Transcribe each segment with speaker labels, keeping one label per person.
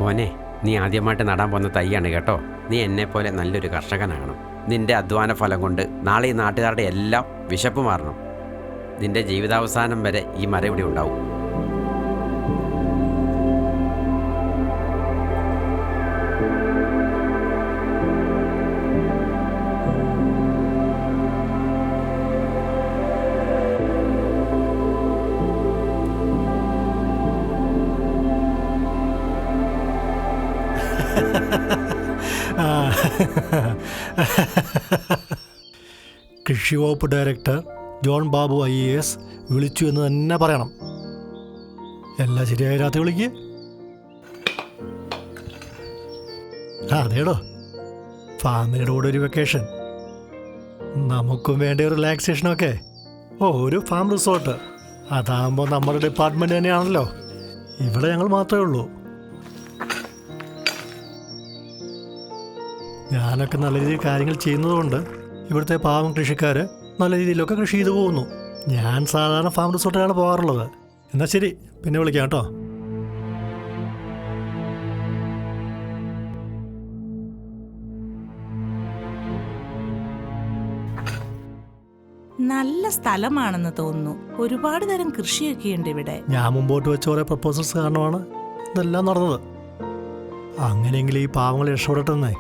Speaker 1: മോനെ, നീ ആദ്യമായിട്ട് നടാൻ പോകുന്ന തൈയാണ് കേട്ടോ. നീ എന്നെപ്പോലെ നല്ലൊരു കർഷകനാകണം. നിന്റെ അധ്വാന ഫലം കൊണ്ട് നാളെ ഈ നാട്ടുകാരുടെ എല്ലാം വിശപ്പ് മാറണം. നിന്റെ ജീവിതാവസാനം വരെ ഈ മരം ഇവിടെ ഉണ്ടാവും.
Speaker 2: കൃഷി വകുപ്പ് ഡയറക്ടർ ജോൺ ബാബു IAS വിളിച്ചു എന്ന് തന്നെ പറയണം. എല്ലാം ശരിയായ രാത്രി വിളിക്ക്. അതേടോ, ഫാമിലിയുടെ കൂടെ ഒരു വെക്കേഷൻ, നമുക്കും വേണ്ട ഒരു റിലാക്സേഷനൊക്കെ. ഒരു ഫാം റിസോർട്ട്, അതാകുമ്പോൾ നമ്മുടെ ഡിപ്പാർട്ട്മെൻറ്റ് തന്നെയാണല്ലോ. ഇവിടെ ഞങ്ങൾ മാത്രമേ ഉള്ളൂ. ഞാനൊക്കെ നല്ല രീതിയിൽ കാര്യങ്ങൾ ചെയ്യുന്നതുകൊണ്ട് ഇവിടുത്തെ പാവം കൃഷിക്കാർ നല്ല രീതിയിലൊക്കെ കൃഷി ചെയ്തു പോകുന്നു. ഞാൻ സാധാരണ ഫാം റിസോർട്ടിലാണ് പോകാറുള്ളത്. എന്നാൽ ശരി, പിന്നെ വിളിക്കാം കേട്ടോ.
Speaker 3: നല്ല സ്ഥലമാണെന്ന് തോന്നുന്നു. ഒരുപാട് തരം കൃഷിയൊക്കെ ഉണ്ട് ഇവിടെ.
Speaker 2: ഞാൻ മുമ്പോട്ട് വെച്ച കുറേ പ്രപ്പോസൽസ് കാരണമാണ് ഇതെല്ലാം നടന്നത്. അങ്ങനെയെങ്കിൽ ഈ പാവങ്ങളെ രക്ഷപ്പെടട്ടെന്നേ.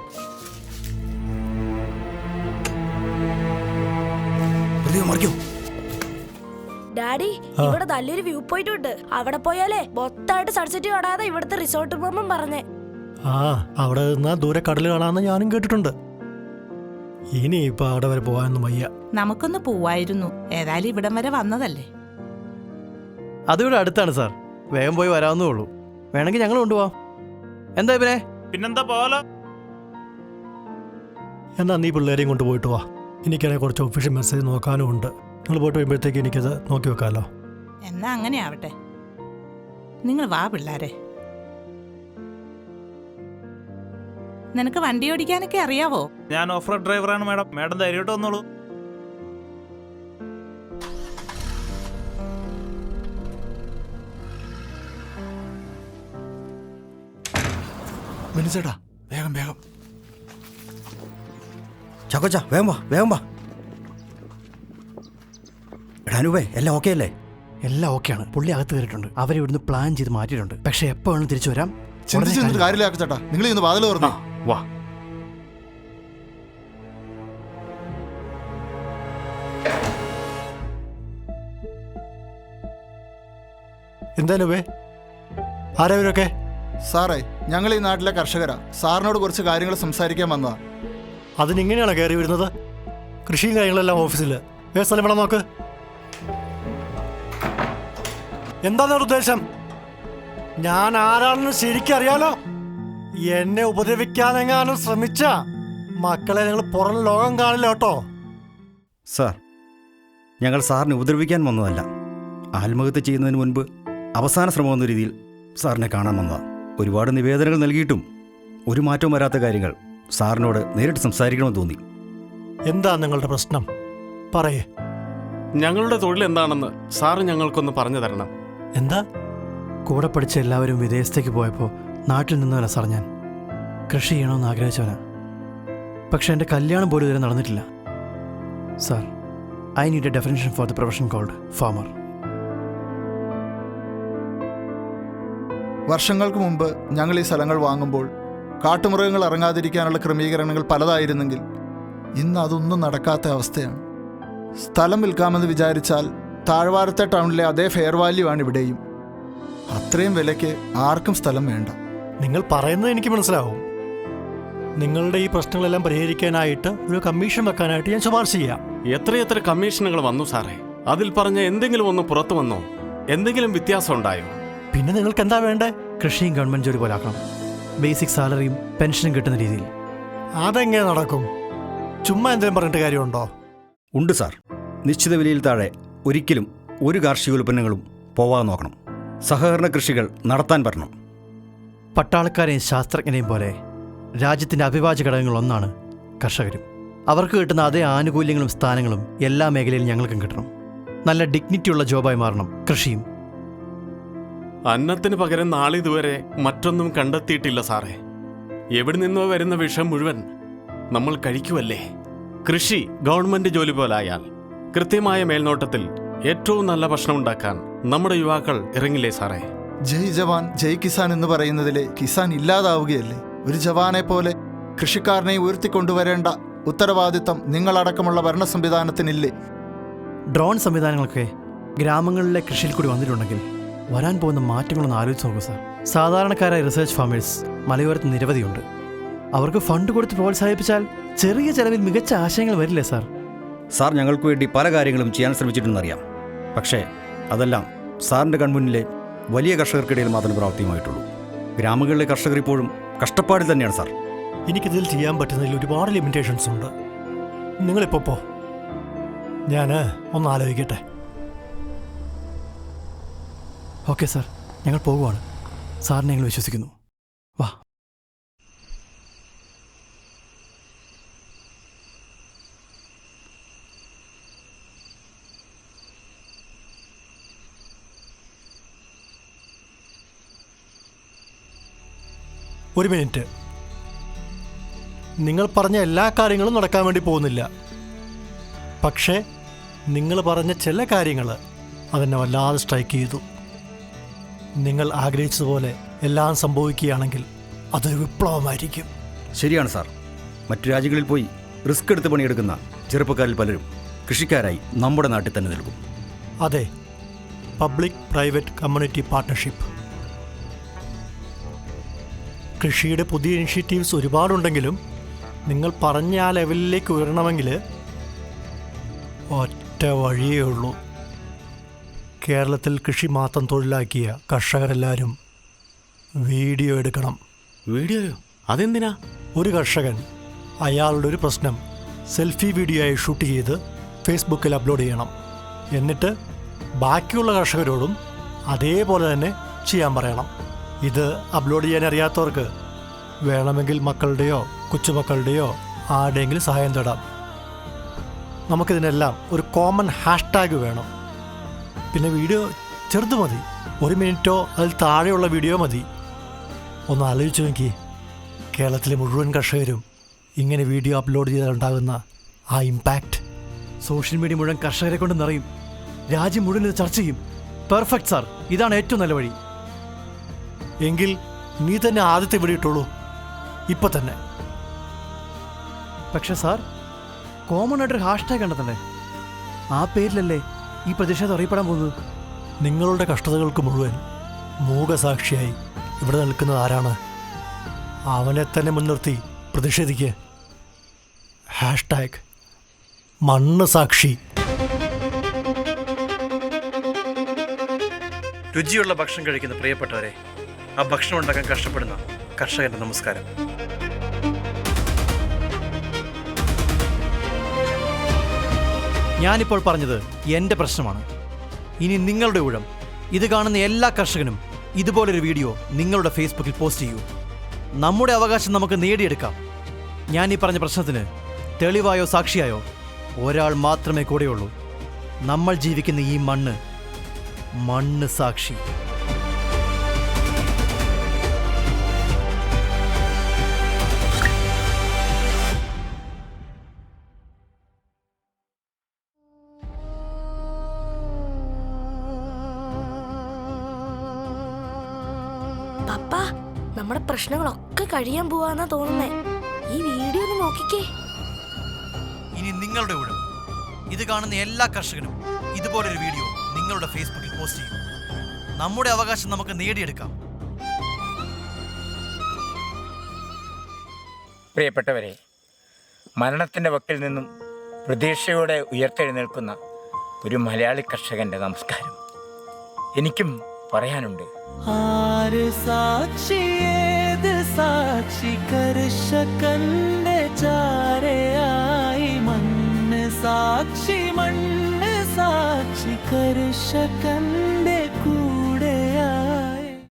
Speaker 4: ഡാഡി, ഇവിടെ നല്ലൊരു വ്യൂ പോയിന്റ് ഉണ്ട്. അവിടെ പോയാലേ മൊത്തമായിട്ട് സൺസെറ്റ് കാണാതെ ഇവിടുത്തെ റിസോർട്ട് പോകുമ്പം പറഞ്ഞേ.
Speaker 2: അവിടെ നിന്നാ ദൂരെ കടൽ കാണാമെന്ന് ഞാനും കേട്ടിട്ടുണ്ട്. ഇനി ഇപ്പൊ അവിടെ വരെ പോകാനൊന്നും വയ്യ.
Speaker 3: നമുക്കൊന്ന് പോവായിരുന്നു. ഏതായാലും ഇവിടം വരെ വന്നതല്ലേ.
Speaker 5: അതിവിടെ അടുത്താണ് സാർ, വേഗം പോയി വരാവുന്നേ ഉള്ളൂ. വേണമെങ്കിൽ ഞങ്ങൾ കൊണ്ടുപോവാം. എന്താ പിന്നെന്താ പോവാലോ.
Speaker 2: എന്നാ നീ പിള്ളേരെയും കൊണ്ട് പോയിട്ട് വാ. എനിക്കാണെങ്കിൽ കുറച്ച് ഒഫീഷ്യൽ മെസ്സേജ് നോക്കാനും ഉണ്ട്. നിങ്ങൾ പോയിട്ട് വരുമ്പോഴത്തേക്ക് എനിക്കത് നോക്കി വെക്കാമല്ലോ.
Speaker 3: എന്നാ അങ്ങനെ ആവട്ടെ. നിങ്ങൾ വാ പിള്ളാരെ. നിനക്ക് വണ്ടി ഓടിക്കാനൊക്കെ അറിയാവോ?
Speaker 6: ഞാൻ ഓഫ് റോഡ് ഡ്രൈവറാണ് മാഡം. മാഡം ധൈര്യമായിട്ട് വന്നോളൂ.
Speaker 7: മിനിച്ചേട്ടാ, വേഗം വേഗം.
Speaker 8: ചാക്കോച്ച, വേഗം വാ, വേഗം വാ. എടാനുവേ, എല്ലാം ഓക്കെ അല്ലേ?
Speaker 5: എല്ലാം ഓക്കെയാണ്. പുള്ളി അകത്ത് കയറിയിട്ടുണ്ട്. അവരിവിടുന്ന് പ്ലാൻ ചെയ്ത് മാറ്റിയിട്ടുണ്ട്. പക്ഷെ എപ്പോ വേണം തിരിച്ചു വരാം.
Speaker 7: ചിന്തിച്ചിട്ട് കാര്യമില്ല ചേട്ടാ. നിങ്ങൾ ഇന്ന് വാതിൽ തുറന്നു
Speaker 6: വാ.
Speaker 2: എന്താനുവേ, ആരവരൊക്കെ?
Speaker 7: സാറേ, ഞങ്ങൾ ഈ നാട്ടിലെ കർഷകരാ. സാറിനോട് കുറച്ച് കാര്യങ്ങൾ സംസാരിക്കാൻ വന്നതാ.
Speaker 2: അതിനിങ്ങനെയാണോ കയറി വരുന്നത്? കൃഷിയും കാര്യങ്ങളെല്ലാം ഓഫീസിൽ. വേറെ സ്ഥലം വേണം നോക്ക്. എന്താണ് ഉദ്ദേശം? ഞാൻ ആരാണെന്ന് ശരിക്കറിയാലോ. എന്നെ ഉപദ്രവിക്കാനെങ്ങാനും ശ്രമിച്ച മക്കളെ നിങ്ങൾ പുറം ലോകം കാണില്ല കേട്ടോ.
Speaker 8: സാർ, ഞങ്ങൾ സാറിനെ ഉപദ്രവിക്കാൻ വന്നതല്ല. ആത്മഹത്യ ചെയ്യുന്നതിന് മുൻപ് അവസാന ശ്രമം എന്ന രീതിയിൽ സാറിനെ കാണാൻ വന്നതാണ്. ഒരുപാട് നിവേദനങ്ങൾ നൽകിയിട്ടും ഒരു മാറ്റവും വരാത്ത കാര്യങ്ങൾ സാറിനോട് നേരിട്ട് സംസാരിക്കണമെന്ന് തോന്നി.
Speaker 2: എന്താ നിങ്ങളുടെ പ്രശ്നം? പറയേ.
Speaker 9: ഞങ്ങളുടെ തൊഴിൽ എന്താണെന്ന് സാറ് ഞങ്ങൾക്കൊന്ന് പറഞ്ഞു തരണം.
Speaker 2: എന്താ?
Speaker 5: കൂടെ പഠിച്ച എല്ലാവരും വിദേശത്തേക്ക് പോയപ്പോൾ നാട്ടിൽ നിന്നവനാ സാർ. ഞാൻ കൃഷി ചെയ്യണമെന്ന് ആഗ്രഹിച്ചവനാ. പക്ഷെ എൻ്റെ കല്യാണം പോലും ഇതുവരെ നടന്നിട്ടില്ല. Sir, I need a definition for the profession called farmer.
Speaker 7: വർഷങ്ങൾക്ക് മുമ്പ് ഞങ്ങൾ ഈ സ്ഥലങ്ങൾ വാങ്ങുമ്പോൾ കാട്ടുമൃഗങ്ങൾ ഇറങ്ങാതിരിക്കാനുള്ള ക്രമീകരണങ്ങൾ പലതായിരുന്നെങ്കിൽ ഇന്ന് അതൊന്നും നടക്കാത്ത അവസ്ഥയാണ്. സ്ഥലം വിൽക്കാമെന്ന് വിചാരിച്ചാൽ താഴ്വാരത്തെ ടൗണിലെ അതേ ഫെയർ വാല്യൂ ആണ് ഇവിടെയും. അത്രയും വിലയ്ക്ക് ആർക്കും സ്ഥലം വേണ്ട.
Speaker 2: നിങ്ങൾ പറയുന്നത് എനിക്ക് മനസ്സിലാവും. നിങ്ങളുടെ ഈ പ്രശ്നങ്ങളെല്ലാം പരിഹരിക്കാനായിട്ട് ഒരു കമ്മീഷൻ വെക്കാനായിട്ട് ഞാൻ ശുപാർശ ചെയ്യാം.
Speaker 9: എത്രയെത്ര കമ്മീഷനുകൾ വന്നു സാറേ. അതിൽ പറഞ്ഞ എന്തെങ്കിലും ഒന്ന് പുറത്തു വന്നോ? എന്തെങ്കിലും വ്യത്യാസം ഉണ്ടായോ?
Speaker 2: പിന്നെ നിങ്ങൾക്ക് എന്താ വേണ്ടേ?
Speaker 5: കൃഷിയും ഗവൺമെൻറ് ജോലി പോലെ ആക്കണം. ബേസിക് സാലറിയും പെൻഷനും കിട്ടുന്ന രീതിയിൽ.
Speaker 2: അതെങ്ങനെ നടക്കും? ചുമ്മാ എന്തെങ്കിലും പറഞ്ഞിട്ട് കാര്യമുണ്ടോ?
Speaker 8: ഉണ്ട് സാർ. നിശ്ചിത വിലയിൽ താഴെ ഒരിക്കലും ഒരു കാർഷിക ഉൽപ്പന്നങ്ങളും പോവാതെ നോക്കണം. സഹകരണ കൃഷികൾ നടത്താൻ പറ്റണം.
Speaker 5: പട്ടാളക്കാരെയും ശാസ്ത്രജ്ഞരെയും പോലെ രാജ്യത്തിൻ്റെ അവിഭാജ്യ ഘടകങ്ങളൊന്നാണ് കർഷകരും. അവർക്ക് കിട്ടുന്ന അതേ ആനുകൂല്യങ്ങളും സ്ഥാനങ്ങളും എല്ലാ മേഖലയിലും ഞങ്ങൾക്കും കിട്ടണം. നല്ല ഡിഗ്നിറ്റിയുള്ള ജോബായി മാറണം കൃഷിയും.
Speaker 9: അന്നത്തിന് പകരം നാളിതുവരെ മറ്റൊന്നും കണ്ടെത്തിയിട്ടില്ല സാറേ. എവിടെ നിന്നോ വരുന്ന വിഷം മുഴുവൻ നമ്മൾ കഴിക്കുമല്ലേ. കൃഷി ഗവൺമെന്റ് ജോലി പോലായാൽ കൃത്യമായ മേൽനോട്ടത്തിൽ ഏറ്റവും നല്ല ഭക്ഷണം ഉണ്ടാക്കാൻ നമ്മുടെ യുവാക്കൾ ഇറങ്ങില്ലേ സാറേ?
Speaker 7: ജയ് ജവാൻ ജയ് കിസാൻ എന്ന് പറയുന്നതിലെ കിസാൻ ഇല്ലാതാവുകയല്ലേ? ഒരു ജവാനെ പോലെ കൃഷിക്കാരനെ ഉയർത്തിക്കൊണ്ടുവരേണ്ട ഉത്തരവാദിത്തം നിങ്ങളടക്കമുള്ള ഭരണ സംവിധാനത്തിനില്ലേ?
Speaker 5: ഡ്രോൺ സംവിധാനങ്ങളൊക്കെ ഗ്രാമങ്ങളിലെ കൃഷിയിൽ കൂടി വന്നിട്ടുണ്ടെങ്കിൽ വരാൻ പോകുന്ന മാറ്റങ്ങളൊന്ന് ആലോചിച്ച് നോക്കൂ സാർ. സാധാരണക്കാരായ റിസർച്ച് ഫാമേഴ്സ് മലയോരത്ത് നിരവധിയുണ്ട്. അവർക്ക് ഫണ്ട് കൊടുത്ത് പ്രോത്സാഹിപ്പിച്ചാൽ ചെറിയ ചെലവിൽ മികച്ച ആശയങ്ങൾ വരില്ലേ സാർ?
Speaker 8: സാർ ഞങ്ങൾക്ക് വേണ്ടി പല കാര്യങ്ങളും ചെയ്യാൻ ശ്രമിച്ചിട്ടുണ്ടെന്നറിയാം. പക്ഷേ അതെല്ലാം സാറിൻ്റെ കൺമുന്നിലെ വലിയ കർഷകർക്കിടയിൽ മാത്രമേ പ്രാപ്തിയുമായിട്ടുള്ളൂ. ഗ്രാമങ്ങളിലെ കർഷകർ ഇപ്പോഴും കഷ്ടപ്പാടിൽ തന്നെയാണ് സാർ.
Speaker 2: എനിക്കിതിൽ ചെയ്യാൻ പറ്റുന്നതിൽ ഒരുപാട് ലിമിറ്റേഷൻസ് ഉണ്ട്. നിങ്ങളിപ്പോൾ പോ, ഞാൻ ഒന്ന് ആലോചിക്കട്ടെ.
Speaker 5: ഓക്കെ സാർ, ഞങ്ങൾ പോകുവാണ്. സാറിനെ ഞങ്ങൾ വിശ്വസിക്കുന്നു. വാ.
Speaker 2: ഒരു മിനിറ്റ്. നിങ്ങൾ പറഞ്ഞ എല്ലാ കാര്യങ്ങളും നടക്കാൻ വേണ്ടി പോകുന്നില്ല. പക്ഷേ നിങ്ങൾ പറഞ്ഞ ചില കാര്യങ്ങൾ അതെന്നെ വല്ലാതെ സ്ട്രൈക്ക് ചെയ്തു. നിങ്ങൾ ആഗ്രഹിച്ചതുപോലെ എല്ലാം സംഭവിക്കുകയാണെങ്കിൽ അതൊരു വിപ്ലവമായിരിക്കും.
Speaker 8: ശരിയാണ് സാർ. മറ്റു രാജ്യങ്ങളിൽ പോയി റിസ്ക് എടുത്ത് പണിയെടുക്കുന്ന ചെറുപ്പക്കാരിൽ പലരും കൃഷിക്കാരായി നമ്മുടെ നാട്ടിൽ തന്നെ നിൽക്കും.
Speaker 2: അതെ, പബ്ലിക് പ്രൈവറ്റ് കമ്മ്യൂണിറ്റി പാർട്ട്ണർഷിപ്പ്. കൃഷിയുടെ പുതിയ ഇനിഷ്യേറ്റീവ്സ് ഒരുപാടുണ്ടെങ്കിലും നിങ്ങൾ പറഞ്ഞ ആ ലെവലിലേക്ക് ഉയരണമെങ്കിൽ ഒറ്റ വഴിയേ ഉള്ളൂ. കേരളത്തിൽ കൃഷി മാത്രം തൊഴിലാക്കിയ കർഷകരെല്ലാവരും വീഡിയോ എടുക്കണം.
Speaker 9: വീഡിയോയോ? അതെന്തിനാ?
Speaker 2: ഒരു കർഷകൻ അയാളുടെ ഒരു പ്രശ്നം സെൽഫി വീഡിയോ ആയി ഷൂട്ട് ചെയ്ത് ഫേസ്ബുക്കിൽ അപ്ലോഡ് ചെയ്യണം. എന്നിട്ട് ബാക്കിയുള്ള കർഷകരോടും അതേപോലെ തന്നെ ചെയ്യാൻ പറയണം. ഇത് അപ്ലോഡ് ചെയ്യാൻ അറിയാത്തവർക്ക് വേണമെങ്കിൽ മക്കളുടെയോ കൊച്ചുമക്കളുടെയോ ആരുടെയെങ്കിലും സഹായം തേടാം. നമുക്കിതിനെല്ലാം ഒരു കോമൺ ഹാഷ്ടാഗ് വേണം. പിന്നെ വീഡിയോ ചെറുത് മതി, 1 മിനിറ്റോ അതിൽ താഴെയുള്ള വീഡിയോ മതി. ഒന്ന് ആലോചിച്ച് നോക്കി, കേരളത്തിലെ മുഴുവൻ കർഷകരും ഇങ്ങനെ വീഡിയോ അപ്ലോഡ് ചെയ്താലുണ്ടാകുന്ന ആ ഇമ്പാക്റ്റ്.
Speaker 5: സോഷ്യൽ മീഡിയ മുഴുവൻ കർഷകരെ കൊണ്ട് നിറയും. രാജ്യം മുഴുവൻ ഇത് ചർച്ച ചെയ്യും. പെർഫെക്റ്റ് സാർ, ഇതാണ് ഏറ്റവും നല്ല വഴി.
Speaker 2: എങ്കിൽ നീ തന്നെ ആദ്യത്തെ വീഡിയോ ഇട്ടോളൂ, ഇപ്പം തന്നെ.
Speaker 5: പക്ഷെ സാർ, കോമൺ ആയിട്ടൊരു ഹാഷ്ടാഗ് കണ്ടെത്തണ്ടേ? ആ പേരിലല്ലേ ഈ പ്രതിഷേധം അറിയപ്പെടാൻ പോകുന്നത്?
Speaker 2: നിങ്ങളുടെ കഷ്ടതകൾക്ക് മുഴുവൻ മൂകസാക്ഷിയായി ഇവിടെ നിൽക്കുന്നത് ആരാണ്? അവനെ തന്നെ മുൻനിർത്തി പ്രതിഷേധിക്കുക. ഹാഷ്ടാഗ് മണ്ണ് സാക്ഷി.
Speaker 5: രുചിയുള്ള ഭക്ഷണം കഴിക്കുന്ന പ്രിയപ്പെട്ടവരെ, ആ ഭക്ഷണം ഉണ്ടാക്കാൻ കഷ്ടപ്പെടുന്ന കർഷകന്റെ നമസ്കാരം. ഞാനിപ്പോൾ പറഞ്ഞത് എൻ്റെ പ്രശ്നമാണ്. ഇനി നിങ്ങളുടെ ഊഴം. ഇത് കാണുന്ന എല്ലാ കർഷകനും ഇതുപോലൊരു വീഡിയോ നിങ്ങളുടെ ഫേസ്ബുക്കിൽ പോസ്റ്റ് ചെയ്യൂ. നമ്മുടെ അവകാശം നമുക്ക് നേടിയെടുക്കാം. ഞാൻ ഈ പറഞ്ഞ പ്രശ്നത്തിന് തെളിവായോ സാക്ഷിയായോ ഒരാൾ മാത്രമേ കൂടെയുള്ളൂ. നമ്മൾ ജീവിക്കുന്ന ഈ മണ്ണ് സാക്ഷി.
Speaker 4: പപ്പ, നമ്മുടെ പ്രശ്നങ്ങളൊക്കെ കഴിയാൻ പോവാന്നാ തോന്നുന്നേ. ഈ വീഡിയോ ഒന്ന് നോക്കിക്കേ.
Speaker 5: ഇനി നിങ്ങളുടെ ഊഴം. ഇത് കാണുന്ന എല്ലാ കർഷകനും ഇതുപോലൊരു വീഡിയോ നിങ്ങളുടെ ഫേസ്ബുക്കിൽ പോസ്റ്റ് ചെയ്യൂ. നമ്മുടെ അവകാശം നമുക്ക് നേടിയെടുക്കാം.
Speaker 10: പ്രിയപ്പെട്ടവരെ, മരണത്തിൻ്റെ വക്കിൽ നിന്നും പ്രതീക്ഷയോടെ ഉയർത്തെഴുന്നേൽക്കുന്ന ഒരു മലയാളി കർഷകൻ്റെ നമസ്കാരം എനിക്കും പറയാനുണ്ട്.
Speaker 11: ആര് സാക്ഷി, ഏത് സാക്ഷി, കർഷകന്റെ ചാരയായി മണ്ണ് സാക്ഷി, കർഷകൻ